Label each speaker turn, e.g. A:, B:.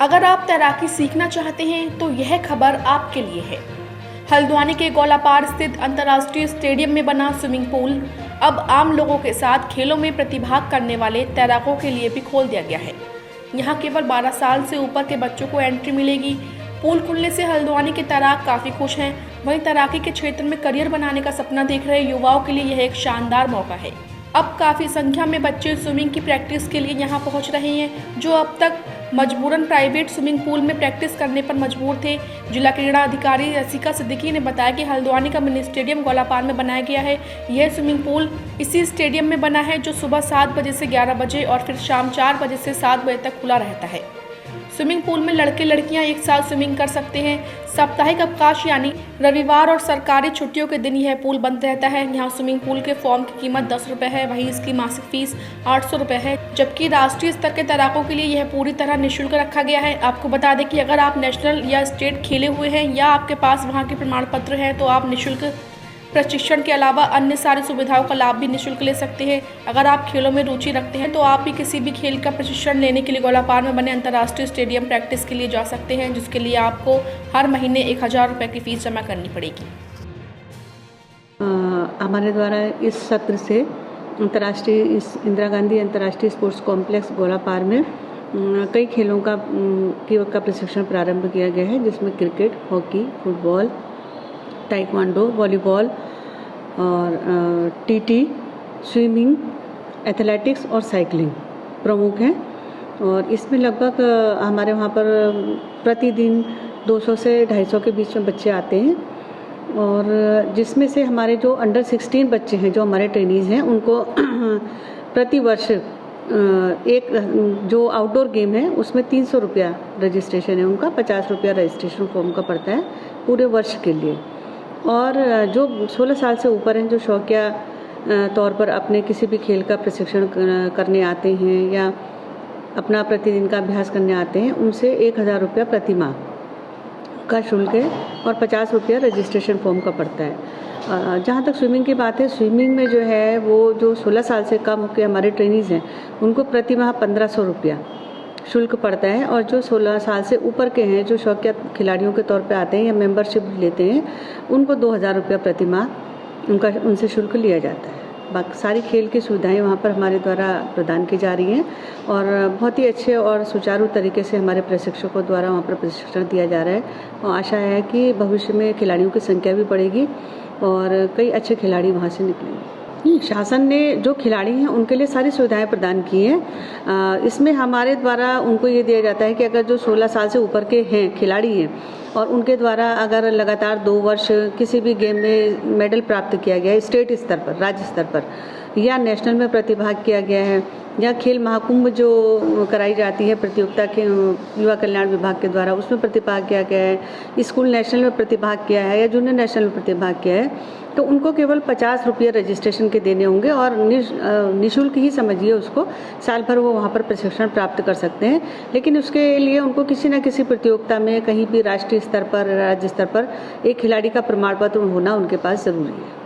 A: अगर आप तैराकी सीखना चाहते हैं तो यह खबर आपके लिए है। हल्द्वानी के गोलापार स्थित अंतर्राष्ट्रीय स्टेडियम में बना स्विमिंग पूल अब आम लोगों के साथ खेलों में प्रतिभाग करने वाले तैराकों के लिए भी खोल दिया गया है। यहाँ केवल 12 साल से ऊपर के बच्चों को एंट्री मिलेगी। पूल खुलने से हल्द्वानी के तैराक काफ़ी खुश हैं। वहीं तैराकी के क्षेत्र में करियर बनाने का सपना देख रहे युवाओं के लिए यह एक शानदार मौका है। अब काफ़ी संख्या में बच्चे स्विमिंग की प्रैक्टिस के लिए यहाँ पहुँच रहे हैं, जो अब तक मजबूरन प्राइवेट स्विमिंग पूल में प्रैक्टिस करने पर मजबूर थे। जिला क्रीड़ा अधिकारी रसिका सिद्दीकी ने बताया कि हल्द्वानी का मिनी स्टेडियम गोलापार में बनाया गया है। यह स्विमिंग पूल इसी स्टेडियम में बना है, जो सुबह 7 बजे से 11 बजे और फिर शाम 4 बजे से 7 बजे तक खुला रहता है। स्विमिंग पूल में लड़के लड़कियां एक साथ स्विमिंग कर सकते हैं। साप्ताहिक अवकाश यानी रविवार और सरकारी छुट्टियों के दिन यह पूल बंद रहता है। यहाँ स्विमिंग पूल के फॉर्म की कीमत 10 रुपये है, वहीं इसकी मासिक फीस 800 रुपये है, जबकि राष्ट्रीय स्तर के तैराकों के लिए यह पूरी तरह निःशुल्क रखा गया है। आपको बता दें कि अगर आप नेशनल या स्टेट खेले हुए हैं या आपके पास वहाँ के प्रमाण पत्र हैं तो आप निःशुल्क प्रशिक्षण के अलावा अन्य सारी सुविधाओं का लाभ भी निःशुल्क ले सकते हैं। अगर आप खेलों में रुचि रखते हैं तो आप भी किसी भी खेल का प्रशिक्षण लेने के लिए गोलापार में बने अंतर्राष्ट्रीय स्टेडियम प्रैक्टिस के लिए जा सकते हैं, जिसके लिए आपको हर महीने 1000 रुपये की फीस जमा करनी पड़ेगी।
B: हमारे द्वारा इस सत्र से इंदिरा गांधी अंतर्राष्ट्रीय स्पोर्ट्स कॉम्प्लेक्स गोलापार में कई खेलों का प्रशिक्षण प्रारंभ किया गया है, जिसमें cricket, hockey, football, taekwondo, volleyball और टीटी, स्विमिंग, एथलेटिक्स और साइकिलिंग प्रमुख हैं। और इसमें लगभग हमारे वहाँ पर प्रतिदिन 200 से 250 के बीच में बच्चे आते हैं, और जिसमें से हमारे जो अंडर 16 बच्चे हैं, जो हमारे ट्रेनीज़ हैं, उनको प्रति वर्ष एक जो आउटडोर गेम है उसमें 300 रुपया रजिस्ट्रेशन है उनका, 50 रुपया रजिस्ट्रेशन फॉर्म का पड़ता है पूरे वर्ष के लिए। और जो 16 साल से ऊपर हैं, जो शौकिया तौर पर अपने किसी भी खेल का प्रशिक्षण करने आते हैं या अपना प्रतिदिन का अभ्यास करने आते हैं, उनसे 1000 रुपया प्रति माह का शुल्क है और 50 रुपया रजिस्ट्रेशन फॉर्म का पड़ता है। जहाँ तक स्विमिंग की बात है, स्विमिंग में जो है वो जो 16 साल से कम के हमारे ट्रेनीज़ हैं, उनको प्रति माह 1500 रुपया शुल्क पड़ता है, और जो 16 साल से ऊपर के हैं, जो शौकिया खिलाड़ियों के तौर पे आते हैं या मेंबरशिप लेते हैं, उनको 2000 रुपया प्रति माह उनसे शुल्क लिया जाता है। बाकी सारी खेल की सुविधाएं वहाँ पर हमारे द्वारा प्रदान की जा रही हैं, और बहुत ही अच्छे और सुचारू तरीके से हमारे प्रशिक्षकों द्वारा वहाँ पर प्रशिक्षण दिया जा रहा है। और आशा है कि भविष्य में खिलाड़ियों की संख्या भी बढ़ेगी और कई अच्छे खिलाड़ी वहाँ से निकलेंगे। शासन ने जो खिलाड़ी हैं उनके लिए सारी सुविधाएं प्रदान की हैं। इसमें हमारे द्वारा उनको ये दिया जाता है कि अगर जो 16 साल से ऊपर के हैं खिलाड़ी हैं और उनके द्वारा अगर लगातार 2 वर्ष किसी भी गेम में मेडल प्राप्त किया गया है, स्टेट स्तर पर, राज्य स्तर पर या नेशनल में प्रतिभाग किया गया है, या खेल महाकुंभ जो कराई जाती है प्रतियोगिता के युवा कल्याण विभाग के द्वारा, उसमें प्रतिभाग किया गया है, स्कूल नेशनल में प्रतिभाग किया है या जूनियर नेशनल में प्रतिभाग किया है, तो उनको केवल 50 रुपये रजिस्ट्रेशन के देने होंगे और निःशुल्क ही समझिए उसको, साल भर वो वहाँ पर प्रशिक्षण प्राप्त कर सकते हैं। लेकिन उसके लिए उनको किसी न किसी प्रतियोगिता में कहीं भी राष्ट्रीय स्तर पर, राज्य स्तर पर एक खिलाड़ी का प्रमाण पत्र होना उनके पास ज़रूरी है।